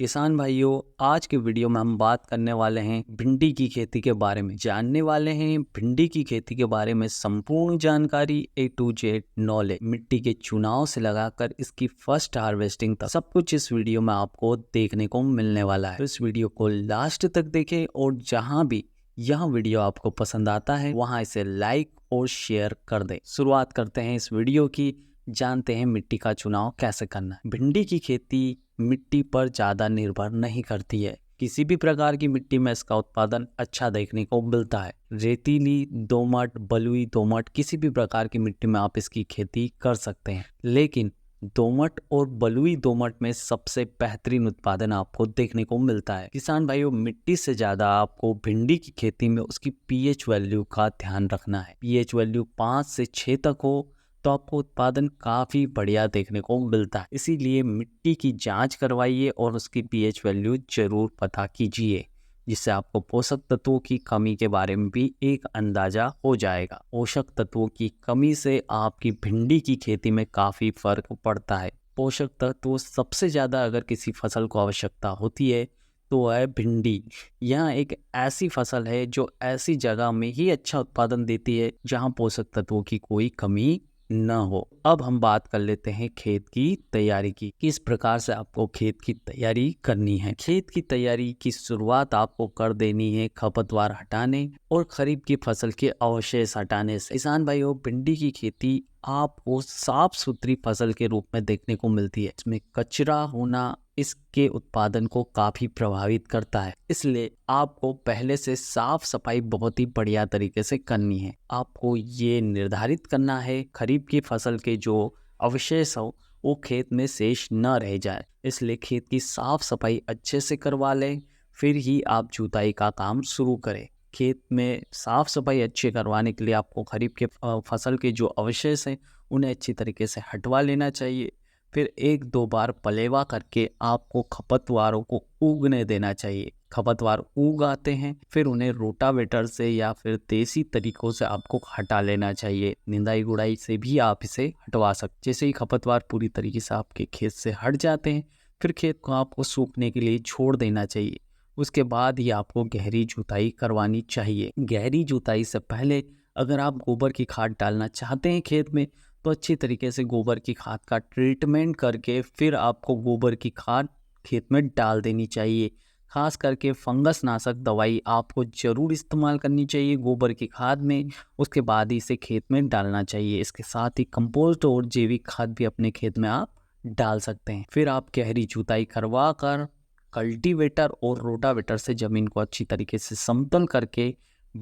किसान भाइयों, आज के वीडियो में हम बात करने वाले हैं भिंडी की खेती के बारे में। जानने वाले हैं भिंडी की खेती के बारे में संपूर्ण जानकारी, A to Z नॉलेज, मिट्टी के चुनाव से लगाकर इसकी फर्स्ट हार्वेस्टिंग तक सब कुछ इस वीडियो में आपको देखने को मिलने वाला है। तो इस वीडियो को लास्ट तक देखें और जहां भी यह वीडियो आपको पसंद आता है वहां इसे लाइक और शेयर कर दें। शुरुआत करते हैं इस वीडियो की। जानते हैं मिट्टी का चुनाव कैसे करना है। भिंडी की खेती मिट्टी पर ज़्यादा निर्भर नहीं करती है। किसी भी प्रकार की मिट्टी में इसका उत्पादन अच्छा देखने को मिलता है। रेतीली, दोमट, बलुई दोमट, किसी भी प्रकार की मिट्टी में आप इसकी खेती कर सकते हैं, लेकिन दोमट और बलुई दोमट में सबसे बेहतरीन उत्पादन आपको देखने को मिलता है। किसान भाइयों, मिट्टी से ज़्यादा आपको भिंडी की खेती में उसकी pH वैल्यू का ध्यान रखना है। pH वैल्यू 5 से 6 तक हो तो आपको उत्पादन काफ़ी बढ़िया देखने को मिलता है। इसीलिए मिट्टी की जांच करवाइए और उसकी pH वैल्यू जरूर पता कीजिए, जिससे आपको पोषक तत्वों की कमी के बारे में भी एक अंदाजा हो जाएगा। पोषक तत्वों की कमी से आपकी भिंडी की खेती में काफ़ी फर्क पड़ता है। पोषक तत्व सबसे ज़्यादा अगर किसी फसल को आवश्यकता होती है तो है भिंडी। यह एक ऐसी फसल है जो ऐसी जगह में ही अच्छा उत्पादन देती है जहां पोषक तत्वों की कोई कमी न हो। अब हम बात कर लेते हैं खेत की तैयारी की। किस प्रकार से आपको खेत की तैयारी करनी है। खेत की तैयारी की शुरुआत आपको कर देनी है खरपतवार हटाने और खरीफ की फसल के अवशेष हटाने से। किसान भाइयों, भिंडी की खेती आपको साफ सुथरी फसल के रूप में देखने को मिलती है। इसमें कचरा होना इसके उत्पादन को काफी प्रभावित करता है, इसलिए आपको पहले से साफ सफाई बहुत ही बढ़िया तरीके से करनी है। आपको ये निर्धारित करना है खरीफ की फसल के जो अवशेष हो वो खेत में शेष न रह जाए, इसलिए खेत की साफ सफाई अच्छे से करवा लें, फिर ही आप जुताई का काम शुरू करें। खेत में साफ सफाई अच्छे करवाने के लिए आपको खरीफ के फसल के जो अवशेष हैं उन्हें अच्छी तरीके से हटवा लेना चाहिए। फिर 1-2 बार पलेवा करके आपको खरपतवारों को उगने देना चाहिए। खरपतवार उग आते हैं फिर उन्हें रोटावेटर से या फिर देसी तरीकों से आपको हटा लेना चाहिए। निंदाई गुड़ाई से भी आप इसे हटवा सकते। जैसे ही खरपतवार पूरी तरीके से आपके खेत से हट जाते हैं फिर खेत को आपको सूखने के लिए छोड़ देना चाहिए। उसके बाद ही आपको गहरी जुताई करवानी चाहिए। गहरी जुताई से पहले अगर आप गोबर की खाद डालना चाहते हैं खेत में तो अच्छी तरीके से गोबर की खाद का ट्रीटमेंट करके फिर आपको गोबर की खाद खेत में डाल देनी चाहिए। खास करके फंगस नाशक दवाई आपको ज़रूर इस्तेमाल करनी चाहिए गोबर की खाद में। उसके बाद ही इसे खेत में डालना चाहिए। इसके साथ ही कंपोस्ट और जैविक खाद भी अपने खेत में आप डाल सकते हैं। फिर आप गहरी जुताई करवा कर कल्टीवेटर और रोटावेटर से ज़मीन को अच्छी तरीके से समतल करके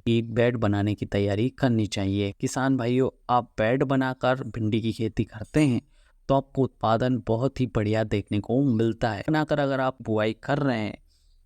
बेड बनाने की तैयारी करनी चाहिए। किसान भाइयों, आप बेड बनाकर भिंडी की खेती करते हैं तो आपको उत्पादन बहुत ही बढ़िया देखने को मिलता है। बनाकर अगर आप बुआई कर रहे हैं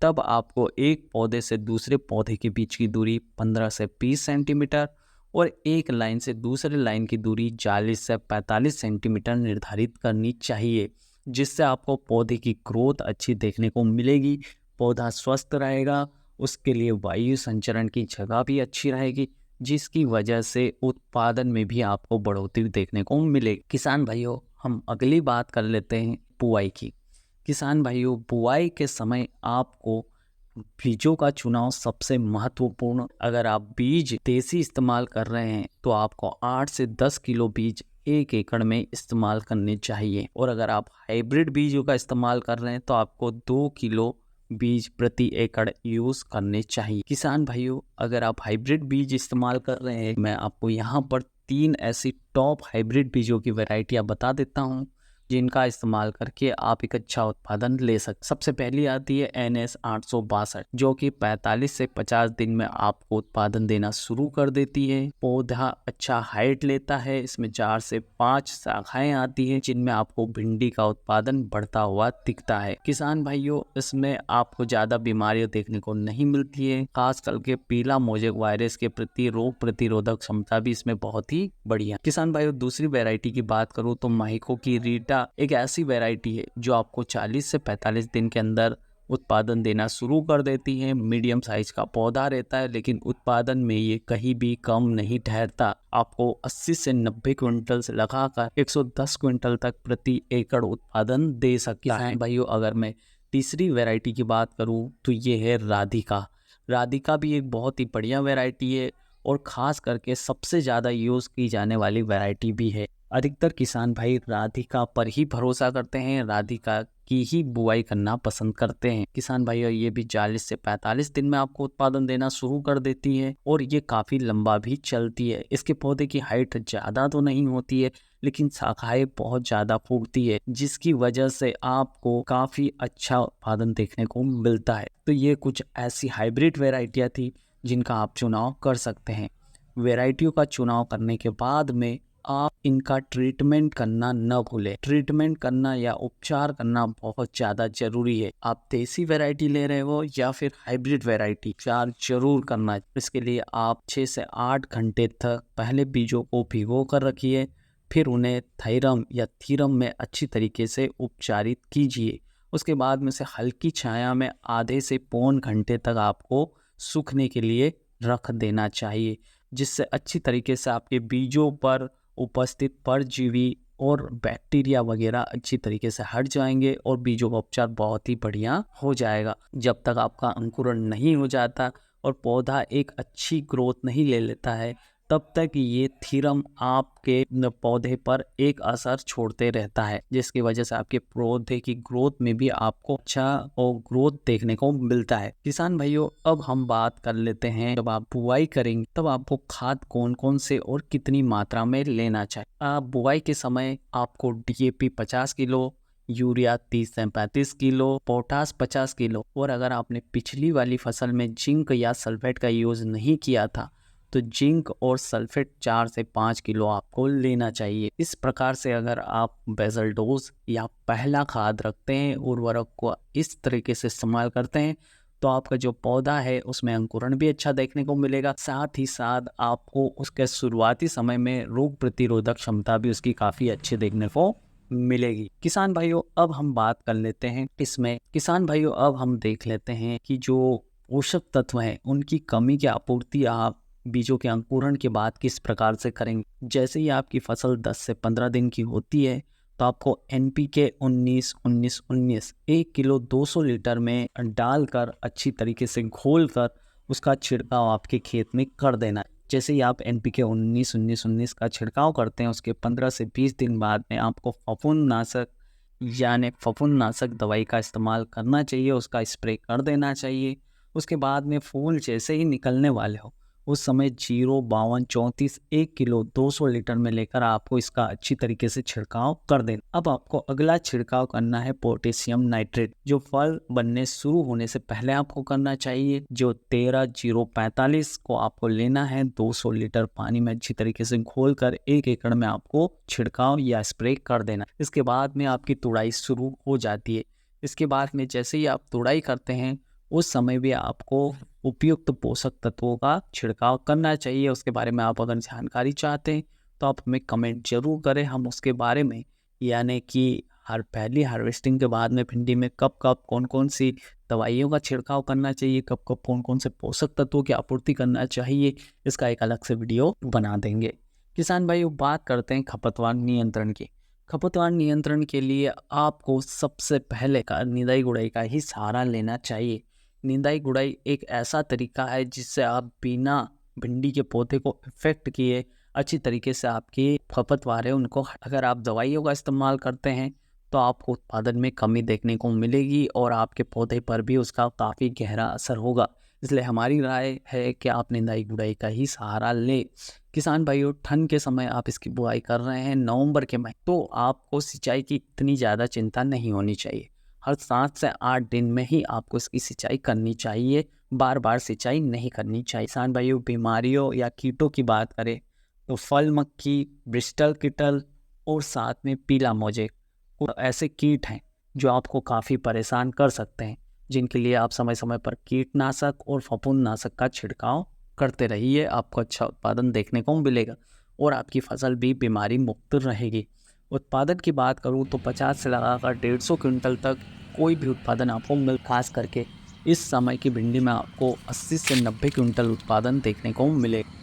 तब आपको एक पौधे से दूसरे पौधे के बीच की दूरी 15 से 20 सेंटीमीटर और एक लाइन से दूसरे लाइन की दूरी 40 से 45 सेंटीमीटर निर्धारित करनी चाहिए, जिससे आपको पौधे की ग्रोथ अच्छी देखने को मिलेगी, पौधा स्वस्थ रहेगा, उसके लिए वायु संचरण की जगह भी अच्छी रहेगी, जिसकी वजह से उत्पादन में भी आपको बढ़ोतरी देखने को मिलेगी। किसान भाइयों, हम अगली बात कर लेते हैं बुआई की। किसान भाइयों, बुआई के समय आपको बीजों का चुनाव सबसे महत्वपूर्ण। अगर आप बीज देसी इस्तेमाल कर रहे हैं तो आपको 8 से 10 किलो बीज 1 एकड़ में इस्तेमाल करने चाहिए, और अगर आप हाइब्रिड बीजों का इस्तेमाल कर रहे हैं तो आपको 2 किलो बीज प्रति एकड़ यूज करने चाहिए। किसान भाइयों, अगर आप हाइब्रिड बीज इस्तेमाल कर रहे हैं, मैं आपको यहाँ पर 3 ऐसी टॉप हाइब्रिड बीजों की वैरायटियाँ बता देता हूँ जिनका इस्तेमाल करके आप एक अच्छा उत्पादन ले सकते। सबसे पहली आती है NS 862, जो कि 45 से 50 दिन में आपको उत्पादन देना शुरू कर देती है। पौधा अच्छा हाइट लेता है, इसमें 4 से 5 शाखाएं आती हैं जिनमें आपको भिंडी का उत्पादन बढ़ता हुआ दिखता है। किसान भाइयों, इसमें आपको ज्यादा बीमारियां देखने को नहीं मिलती है। खास करके पीला मोजेक वायरस के प्रति रोग प्रतिरोधक क्षमता भी इसमें बहुत ही बढ़िया। किसान भाइयों, दूसरी वैरायटी की बात करूँ तो माहिको की रीटा एक ऐसी वैरायटी है जो आपको 40 से 45 दिन के अंदर उत्पादन देना शुरू कर देती है। मीडियम साइज का पौधा रहता है, लेकिन उत्पादन में ये कहीं भी कम नहीं ठहरता। आपको 80 से 90 क्विंटल से लगाकर 110 क्विंटल तक प्रति एकड़ उत्पादन दे सकता है। भाइयों, अगर मैं तीसरी वैरायटी की बात करूं तो ये है राधिका। राधिका भी एक बहुत ही बढ़िया वैरायटी है और ख़ास करके सबसे ज़्यादा यूज़ की जाने वाली वैरायटी भी है। अधिकतर किसान भाई राधिका पर ही भरोसा करते हैं, राधिका की ही बुआई करना पसंद करते हैं। किसान भाई ये भी 40 से 45 दिन में आपको उत्पादन देना शुरू कर देती है और ये काफ़ी लंबा भी चलती है। इसके पौधे की हाइट ज़्यादा तो नहीं होती है, लेकिन शाखाएं बहुत ज़्यादा फूटती है, जिसकी वजह से आपको काफ़ी अच्छा उत्पादन देखने को मिलता है। तो ये कुछ ऐसी हाइब्रिड वैरायटियाँ थी जिनका आप चुनाव कर सकते हैं। वैरायटियों का चुनाव करने के बाद में आप इनका ट्रीटमेंट करना न भूलें। ट्रीटमेंट करना या उपचार करना बहुत ज़्यादा जरूरी है। आप देसी वैरायटी ले रहे हो या फिर हाइब्रिड वैरायटी, उपचार जरूर करना है। इसके लिए आप 6 से 8 घंटे तक पहले बीजों को भिगो कर रखिए, फिर उन्हें थायरम या थीरम में अच्छी तरीके से उपचारित कीजिए। उसके बाद में से हल्की छाया में आधे से पौन घंटे तक आपको सूखने के लिए रख देना चाहिए, जिससे अच्छी तरीके से आपके बीजों पर उपस्थित परजीवी और बैक्टीरिया वगैरह अच्छी तरीके से हट जाएंगे और बीजों का उपचार बहुत ही बढ़िया हो जाएगा। जब तक आपका अंकुरण नहीं हो जाता और पौधा एक अच्छी ग्रोथ नहीं ले लेता है, तब तक ये थीरम आपके पौधे पर एक असर छोड़ते रहता है, जिसकी वजह से आपके पौधे की ग्रोथ में भी आपको अच्छा और ग्रोथ देखने को मिलता है। किसान भाइयों, अब हम बात कर लेते हैं, जब आप बुआई करेंगे तब आपको खाद कौन कौन से और कितनी मात्रा में लेना चाहिए। आप बुआई के समय आपको DAP 50 किलो, यूरिया 30 से 35 किलो, पोटास 50 किलो, और अगर आपने पिछली वाली फसल में जिंक या सल्फेट का यूज नहीं किया था तो जिंक और सल्फेट 4 से 5 किलो आपको लेना चाहिए। इस प्रकार से अगर आप बेसल डोज या पहला खाद रखते हैं, उर्वरक को इस तरीके से इस्तेमाल करते हैं, तो आपका जो पौधा है उसमें अंकुरण भी अच्छा देखने को मिलेगा। साथ ही साथ आपको उसके शुरुआती समय में रोग प्रतिरोधक क्षमता भी उसकी काफ़ी अच्छी देखने को मिलेगी। किसान भाइयों, अब हम बात कर लेते हैं अब हम देख लेते हैं कि जो पोषक तत्व हैं उनकी कमी की आपूर्ति आप बीजों के अंकुरण के बाद किस प्रकार से करेंगे। जैसे ही आपकी फसल 10 से 15 दिन की होती है तो आपको NPK 19-19-19 1 किलो 200 लीटर में डालकर अच्छी तरीके से घोलकर उसका छिड़काव आपके खेत में कर देना है। जैसे ही आप NPK 19-19-19 का छिड़काव करते हैं, उसके 15 से 20 दिन बाद में आपको फफूंदनाशक दवाई का इस्तेमाल करना चाहिए, उसका स्प्रे कर देना चाहिए। उसके बाद में फूल जैसे ही निकलने वाले हो उस समय 0-52-34 1 किलो 200 लीटर में लेकर आपको इसका अच्छी तरीके से छिड़काव कर देना। अब आपको अगला छिड़काव करना है पोटेशियम नाइट्रेट, जो फल बनने शुरू होने से पहले आपको करना चाहिए। जो 13-0-45 को आपको लेना है, 200 लीटर पानी में अच्छी तरीके से घोलकर 1 एकड़ में आपको छिड़काव या स्प्रे कर देना। इसके बाद में आपकी तुड़ाई शुरू हो जाती है। इसके बाद में जैसे ही आप तुड़ाई करते हैं उस समय भी आपको उपयुक्त पोषक तत्वों का छिड़काव करना चाहिए। उसके बारे में आप अगर जानकारी चाहते हैं तो आप हमें कमेंट जरूर करें, हम उसके बारे में, यानी कि पहली हार्वेस्टिंग के बाद में भिंडी में कब कब कौन कौन सी दवाइयों का छिड़काव करना चाहिए, कब कब कौन कौन से पोषक तत्वों की आपूर्ति करना चाहिए, इसका एक अलग से वीडियो बना देंगे। किसान भाइयों, बात करते हैं खरपतवार नियंत्रण की। खरपतवार नियंत्रण के लिए आपको सबसे पहले निदाई गुड़ाई का ही सहारा लेना चाहिए। निदाई गुड़ाई एक ऐसा तरीका है जिससे आप बिना भिंडी के पौधे को इफेक्ट किए अच्छी तरीके से आपकी खरपतवार है उनको, अगर आप दवाइयों का इस्तेमाल करते हैं तो आपको उत्पादन में कमी देखने को मिलेगी और आपके पौधे पर भी उसका काफ़ी गहरा असर होगा। इसलिए हमारी राय है कि आप निदाई गुड़ाई का ही सहारा लें। किसान भाइयों, ठंड के समय आप इसकी बुआई कर रहे हैं नवंबर के महीने, तो आपको सिंचाई की इतनी ज़्यादा चिंता नहीं होनी चाहिए। हर 7 से 8 दिन में ही आपको इसकी सिंचाई करनी चाहिए, बार बार सिंचाई नहीं करनी चाहिए। किसान भाइयों, बीमारियों या कीटों की बात करें तो फल मक्खी, ब्रिस्टल किटल और साथ में पीला मोजेक ऐसे कीट हैं जो आपको काफ़ी परेशान कर सकते हैं, जिनके लिए आप समय समय पर कीटनाशक और फफूंदनाशक का छिड़काव करते रहिए। आपको अच्छा उत्पादन देखने को मिलेगा और आपकी फसल भी बीमारी मुक्त रहेगी। उत्पादन की बात करूं तो 50 से लगाकर 150 क्विंटल तक कोई भी उत्पादन आपको मिल, खास करके इस समय की भिंडी में आपको 80 से 90 क्विंटल उत्पादन देखने को मिलेगा।